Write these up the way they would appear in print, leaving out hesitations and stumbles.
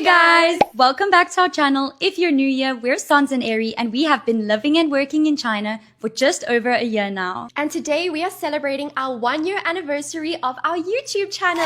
guys! Welcome back to our channel. If you're new here, we're Sans and Airy and we have been living and working in China for just over a year now. And today we are celebrating our 1-year anniversary of our YouTube channel.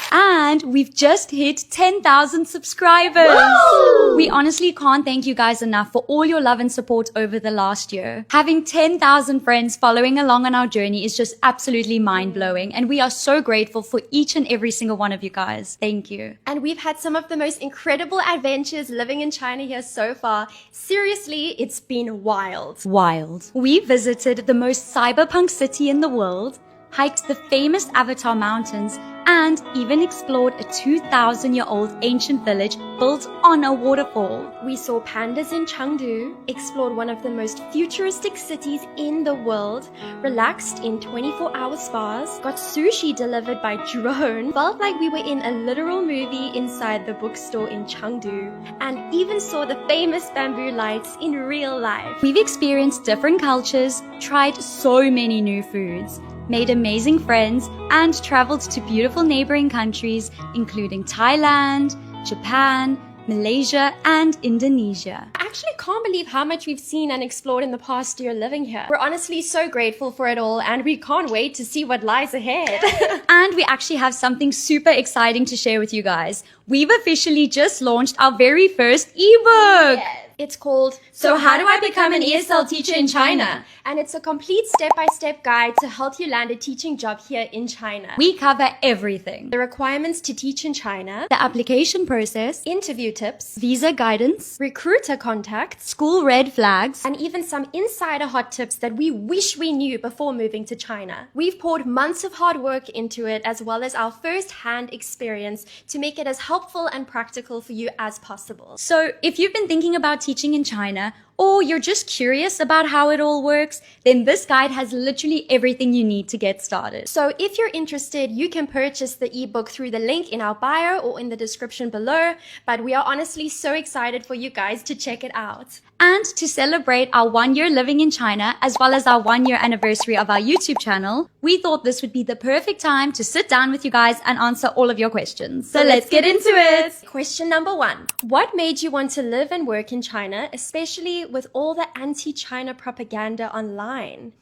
And we've just hit 10,000 subscribers. Woo! We honestly can't thank you guys enough for all your love and support over the last year. Having 10,000 friends following along on our journey is just absolutely mind-blowing. And we are so grateful for each and every single one of you guys. Thank you. And we've had some of the most incredible adventures living in China here so far. Seriously, it's been wild. Wild. We visited the most cyberpunk city in the world, hiked the famous Avatar Mountains, and even explored a 2,000-year-old ancient village built on a waterfall. We saw pandas in Chengdu, explored one of the most futuristic cities in the world, relaxed in 24-hour spas, got sushi delivered by drone, felt like we were in a literal movie inside the bookstore in Chengdu, and even saw the famous bamboo lights in real life. We've experienced different cultures, tried so many new foods, made amazing friends, and traveled to beautiful neighboring countries including Thailand, Japan, Malaysia, and Indonesia. I actually can't believe how much we've seen and explored in the past year living here. We're honestly so grateful for it all, and we can't wait to see what lies ahead. And we actually have something super exciting to share with you guys. We've officially just launched our very first ebook. Yes. It's called So How Do I Become an ESL Teacher in China? And it's a complete step-by-step guide to help you land a teaching job here in China. We cover everything. The requirements to teach in China, The application process, interview tips, visa guidance, recruiter contacts, school red flags, and even some insider hot tips that we wish we knew before moving to China. We've poured months of hard work into it, as well as our first-hand experience, to make it as helpful and practical for you as possible. So if you've been thinking about teaching in China, or you're just curious about how it all works, then this guide has literally everything you need to get started. So if you're interested, you can purchase the ebook through the link in our bio or in the description below, but we are honestly so excited for you guys to check it out. And to celebrate our 1 year living in China, as well as our 1 year anniversary of our YouTube channel, we thought this would be the perfect time to sit down with you guys and answer all of your questions. So let's get into it! Question number 1. What made you want to live and work in China, especially with all the anti-China propaganda online?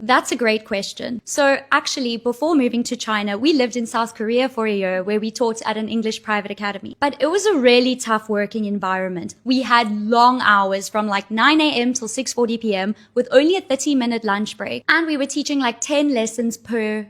That's a great question. So actually, before moving to China, we lived in South Korea for a year where we taught at an English private academy. But it was a really tough working environment. We had long hours from like 9 a.m. till 6:40 p.m. with only a 30-minute lunch break. And we were teaching like 10 lessons per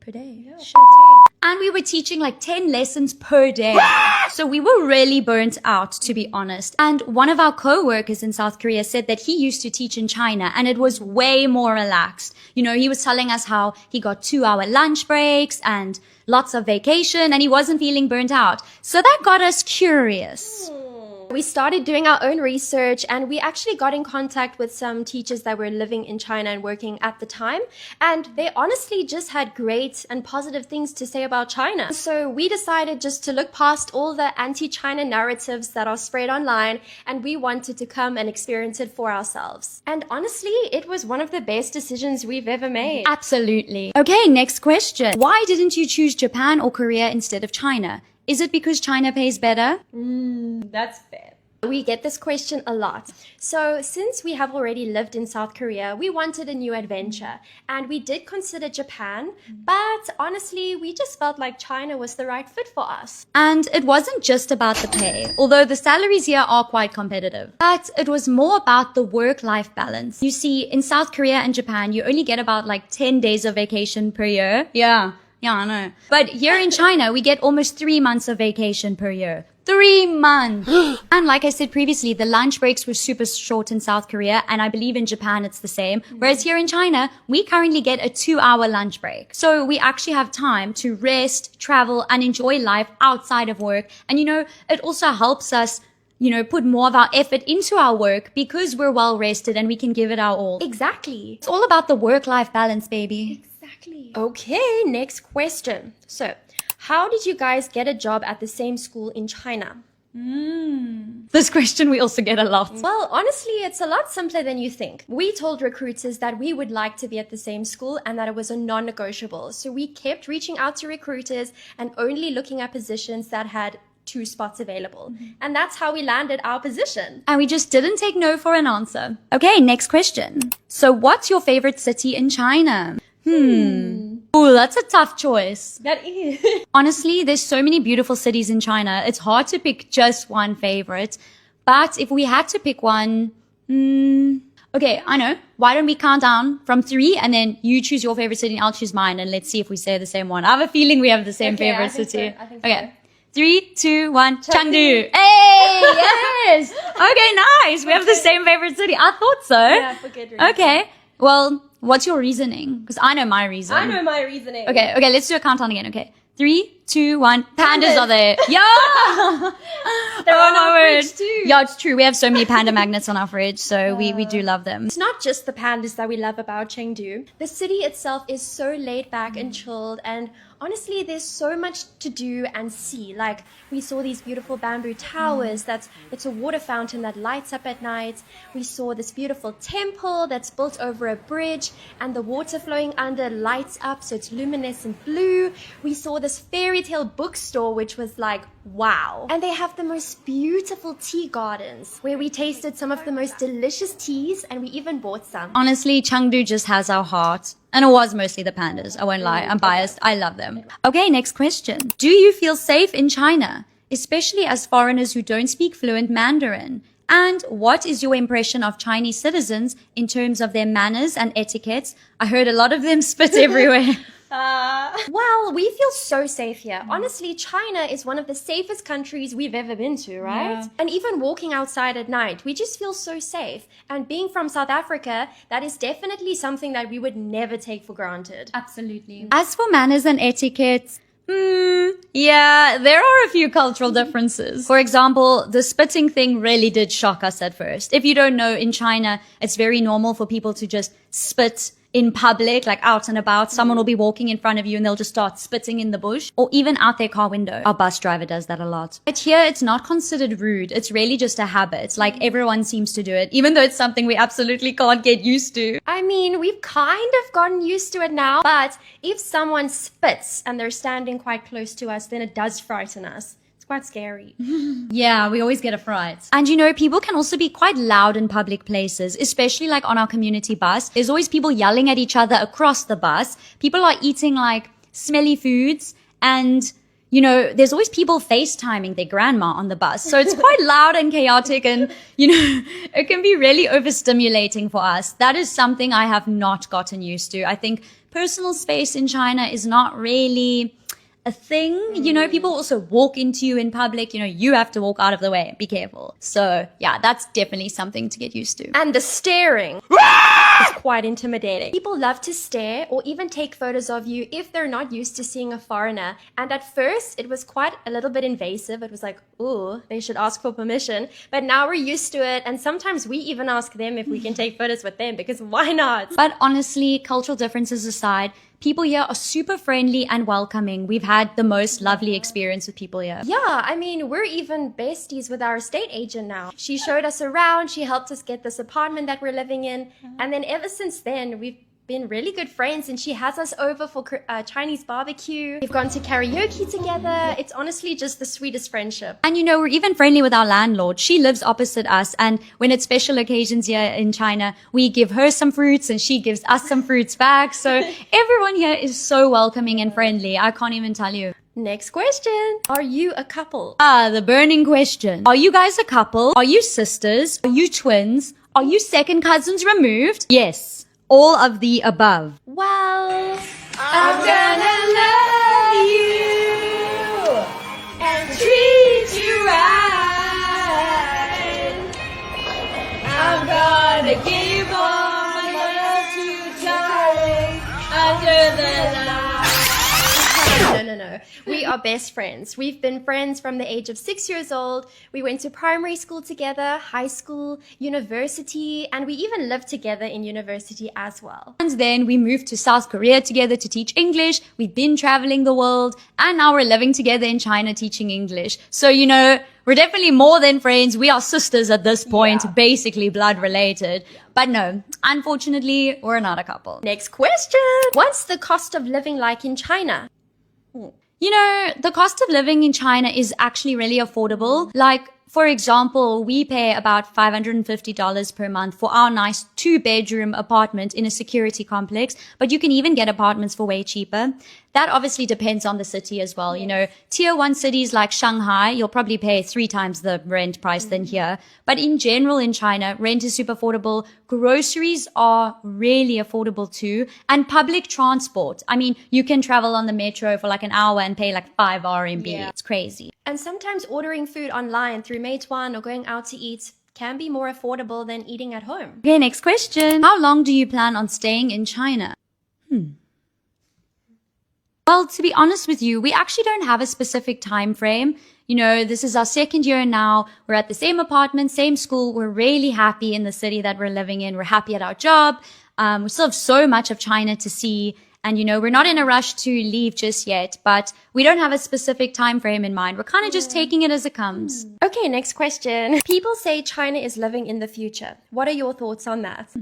day. Yeah, Shit. And we were teaching like 10 lessons per day. So we were really burnt out, to be honest. And one of our co-workers in South Korea said that he used to teach in China and it was way more relaxed. You know, he was telling us how he got 2-hour lunch breaks and lots of vacation and he wasn't feeling burnt out. So that got us curious. We started doing our own research, and we actually got in contact with some teachers that were living in China and working at the time, and they honestly just had great and positive things to say about China. So we decided just to look past all the anti-China narratives that are spread online, and we wanted to come and experience it for ourselves. And honestly, it was one of the best decisions we've ever made. Absolutely. Okay, next question. Why didn't you choose Japan or Korea instead of China? Is it because China pays better? That's fair. We get this question a lot. So since we have already lived in South Korea, we wanted a new adventure, and we did consider Japan, but honestly, we just felt like China was the right fit for us. And it wasn't just about the pay, although the salaries here are quite competitive. But it was more about the work-life balance. You see, in South Korea and Japan, you only get about like 10 days of vacation per year. Yeah, I know. But here in China, we get almost 3 months of vacation per year. 3 months! And like I said previously, the lunch breaks were super short in South Korea, and I believe in Japan it's the same. Whereas here in China, we currently get a 2-hour lunch break. So we actually have time to rest, travel, and enjoy life outside of work. And you know, it also helps us, you know, put more of our effort into our work because we're well rested and we can give it our all. Exactly. It's all about the work-life balance, baby. Exactly. Okay, next question. So, how did you guys get a job at the same school in China? This question we also get a lot. Well, honestly, it's a lot simpler than you think. We told recruiters that we would like to be at the same school and that it was a non-negotiable. So we kept reaching out to recruiters and only looking at positions that had 2 spots available. And that's how we landed our position. And we just didn't take no for an answer. Okay, next question. So what's your favorite city in China? Ooh, that's a tough choice. That is. Honestly, there's so many beautiful cities in China. It's hard to pick just one favorite. But if we had to pick one, okay, I know. Why don't we count down from 3 and then you choose your favorite city and I'll choose mine and let's see if we say the same one. I have a feeling we have the same favorite city. I think okay. So. 3, 2, 1, Chengdu. Hey, yes. Okay, nice. We have the same favorite city. I thought so. Yeah, for good reason. Okay. Well, what's your reasoning? Because I know my reason. I know my reasoning. Okay, let's do a countdown again. Okay. 3, 2, 1. Pandas are there. Yeah. They're on our fridge too. Yeah, it's true. We have so many panda magnets on our fridge, so we do love them. It's not just the pandas that we love about Chengdu. The city itself is so laid back and chilled, and honestly, there's so much to do and see. Like, we saw these beautiful bamboo towers. It's a water fountain that lights up at night. We saw this beautiful temple that's built over a bridge, and the water flowing under lights up, so it's luminescent blue. We saw this fairy tale bookstore, which was like, wow. And they have the most beautiful tea gardens, where we tasted some of the most delicious teas, and we even bought some. Honestly, Chengdu just has our heart. And it was mostly the pandas. I won't lie. I'm biased. I love them. Okay, next question. Do you feel safe in China, especially as foreigners who don't speak fluent Mandarin? And what is your impression of Chinese citizens in terms of their manners and etiquettes? I heard a lot of them spit everywhere. Well, we feel so safe here. Honestly, China is one of the safest countries we've ever been to, right? Yeah. And even walking outside at night, we just feel so safe. And being from South Africa, that is definitely something that we would never take for granted. Absolutely. As for manners and etiquettes, yeah, there are a few cultural differences. For example, the spitting thing really did shock us at first. If you don't know, in China, it's very normal for people to just spit in public, like out and about. Someone will be walking in front of you and they'll just start spitting in the bush or even out their car window. Our bus driver does that a lot. But here, it's not considered rude. It's really just a habit. Like, everyone seems to do it, even though it's something we absolutely can't get used to. I mean, we've kind of gotten used to it now, but if someone spits and they're standing quite close to us, then it does frighten us. Quite scary. Yeah, we always get a fright. And you know, people can also be quite loud in public places, especially like on our community bus. There's always people yelling at each other across the bus. People are eating like smelly foods and, you know, there's always people FaceTiming their grandma on the bus. So it's quite loud and chaotic and, you know, it can be really overstimulating for us. That is something I have not gotten used to. I think personal space in China is not really a thing. You know, people also walk into you in public. You know, you have to walk out of the way. Be careful. So yeah, that's definitely something to get used to. And the staring is quite intimidating. People love to stare or even take photos of you if they're not used to seeing a foreigner. And at first, it was quite a little bit invasive. It was like, ooh, they should ask for permission. But now we're used to it. And sometimes we even ask them if we can take photos with them, because why not? But honestly, cultural differences aside, people here are super friendly and welcoming. We've had the most lovely experience with people here. Yeah, I mean, we're even besties with our estate agent now. She showed us around. She helped us get this apartment that we're living in. And then ever since then, we've been really good friends, and she has us over for Chinese barbecue. We've gone to karaoke together. It's honestly just the sweetest friendship. And you know, we're even friendly with our landlord. She lives opposite us, and when it's special occasions here in China, we give her some fruits and she gives us some fruits back. So everyone here is so welcoming and friendly. I can't even tell you. Next question. Are you a couple? The burning question. Are you guys a couple? Are you sisters? Are you twins? Are you second cousins removed? Yes. All of the above. Well, I'm gonna love you and treat you right. I'm gonna give all my love to you, darling, under the light. No. We are best friends. We've been friends from the age of 6 years old. We went to primary school together, high school, university, and we even lived together in university as well. And then we moved to South Korea together to teach English. We've been traveling the world, and now we're living together in China teaching English. So, you know, we're definitely more than friends. We are sisters at this point, basically blood related. But no, unfortunately, we're not a couple. Next question. What's the cost of living like in China? You know, the cost of living in China is actually really affordable. Like, for example, we pay about $550 per month for our nice 2-bedroom apartment in a security complex, but you can even get apartments for way cheaper. That obviously depends on the city as well. You know, tier 1 cities like Shanghai, you'll probably pay 3 times the rent price than here. But in general in China, rent is super affordable. Groceries are really affordable too. And public transport. I mean, you can travel on the metro for like an hour and pay like 5 RMB. Yeah. It's crazy. And sometimes ordering food online through Meituan or going out to eat can be more affordable than eating at home. Okay, next question. How long do you plan on staying in China? Well, to be honest with you, we actually don't have a specific time frame. You know, this is our 2nd year now. We're at the same apartment, same school. We're really happy in the city that we're living in. We're happy at our job. We still have so much of China to see. And, you know, we're not in a rush to leave just yet, but we don't have a specific time frame in mind. We're kind of just taking it as it comes. Okay, next question. People say China is living in the future. What are your thoughts on that?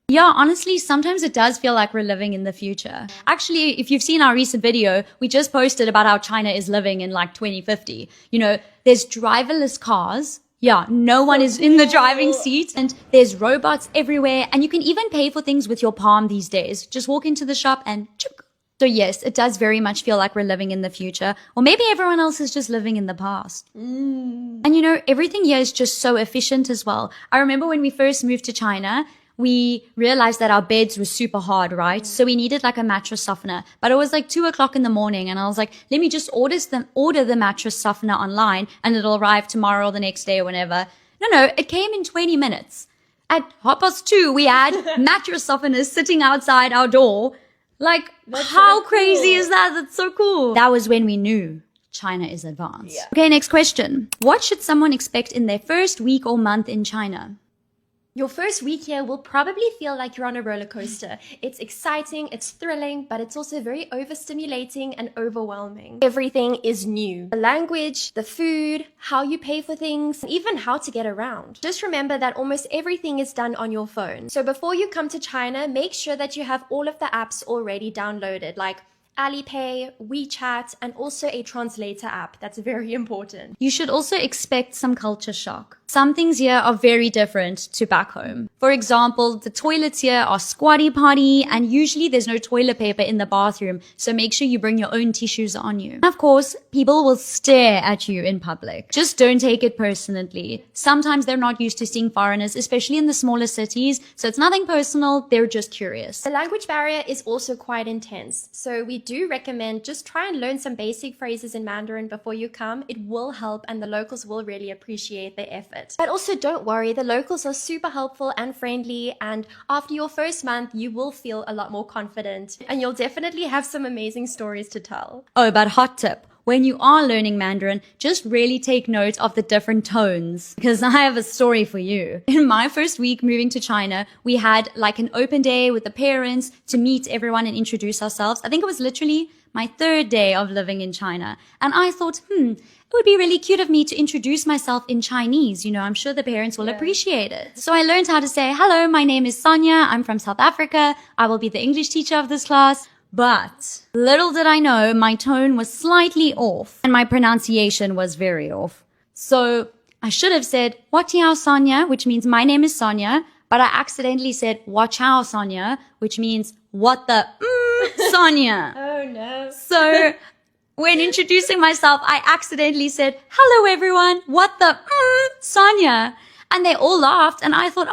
Yeah, honestly, sometimes it does feel like we're living in the future. Actually, if you've seen our recent video, we just posted about how China is living in like 2050. You know, there's driverless cars. Yeah, no one is in the driving seat, and there's robots everywhere, and you can even pay for things with your palm these days. Just walk into the shop and chuk. So yes, it does very much feel like we're living in the future, or maybe everyone else is just living in the past. And you know, everything here is just so efficient as well. I remember when we first moved to China, we realized that our beds were super hard, right? So we needed like a mattress softener, but it was like 2:00 in the morning. And I was like, let me just order the mattress softener online and it'll arrive tomorrow or the next day or whenever. No, it came in 20 minutes. At 2:30, we had mattress softeners sitting outside our door. Like, how crazy is that? That's so cool. That was when we knew China is advanced. Yeah. Okay, next question. What should someone expect in their first week or month in China? Your first week here will probably feel like you're on a roller coaster. It's exciting, it's thrilling, but it's also very overstimulating and overwhelming. Everything is new. The language, the food, how you pay for things, and even how to get around. Just remember that almost everything is done on your phone. So before you come to China, make sure that you have all of the apps already downloaded, like Alipay, WeChat, and also a translator app. That's very important. You should also expect some culture shock. Some things here are very different to back home. For example, the toilets here are squatty potty, and usually there's no toilet paper in the bathroom, so make sure you bring your own tissues on you. Of course, people will stare at you in public. Just don't take it personally. Sometimes they're not used to seeing foreigners, especially in the smaller cities, so it's nothing personal, they're just curious. The language barrier is also quite intense, so we do recommend just try and learn some basic phrases in Mandarin before you come. It will help, and the locals will really appreciate the effort. But also don't worry, the locals are super helpful and friendly, and after your first month, you will feel a lot more confident, and you'll definitely have some amazing stories to tell. Oh, but hot tip. When you are learning Mandarin, just really take note of the different tones, because I have a story for you. In my first week moving to China, we had like an open day with the parents to meet everyone and introduce ourselves. I think it was literally my 3rd day of living in China. And I thought, it would be really cute of me to introduce myself in Chinese. You know, I'm sure the parents will appreciate it. So I learned how to say, hello, my name is Sonia. I'm from South Africa. I will be the English teacher of this class. But little did I know, my tone was slightly off and my pronunciation was very off. So I should have said, Wat Yao Sonia, which means my name is Sonia. But I accidentally said, Watch out, Sonia, which means, what the, Sonia. Oh no. So when introducing myself, I accidentally said, hello everyone, what the, Sonia. And they all laughed and I thought,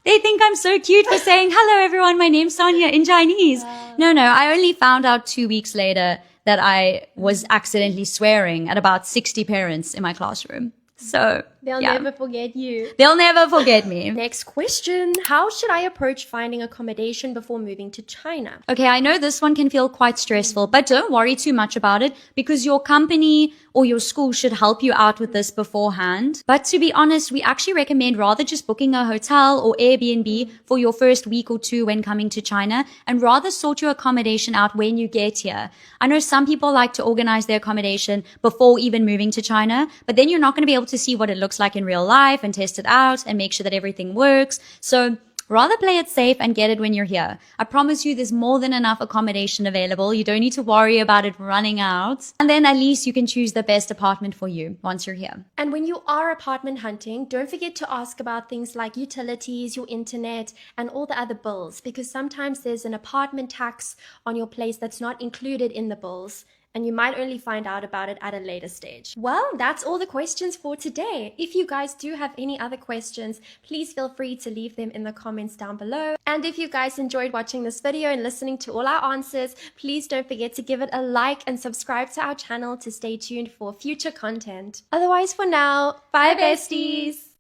they think I'm so cute for saying, hello everyone, my name's Sonia in Chinese. No, I only found out 2 weeks later that I was accidentally swearing at about 60 parents in my classroom. So They'll never forget you. They'll never forget me. Next question. How should I approach finding accommodation before moving to China? Okay, I know this one can feel quite stressful, but don't worry too much about it because your company or your school should help you out with this beforehand. But to be honest, we actually recommend rather just booking a hotel or Airbnb for your first week or 2 when coming to China and rather sort your accommodation out when you get here. I know some people like to organize their accommodation before even moving to China, but then you're not going to be able able to see what it looks like in real life and test it out and make sure that everything works. So rather play it safe and get it when you're here. I promise you there's more than enough accommodation available. You don't need to worry about it running out. And then at least you can choose the best apartment for you once you're here. And when you are apartment hunting, don't forget to ask about things like utilities, your internet, and all the other bills, because sometimes there's an apartment tax on your place that's not included in the bills, and you might only find out about it at a later stage. Well, that's all the questions for today. If you guys do have any other questions, please feel free to leave them in the comments down below. And if you guys enjoyed watching this video and listening to all our answers, please don't forget to give it a like and subscribe to our channel to stay tuned for future content. Otherwise, for now, bye besties!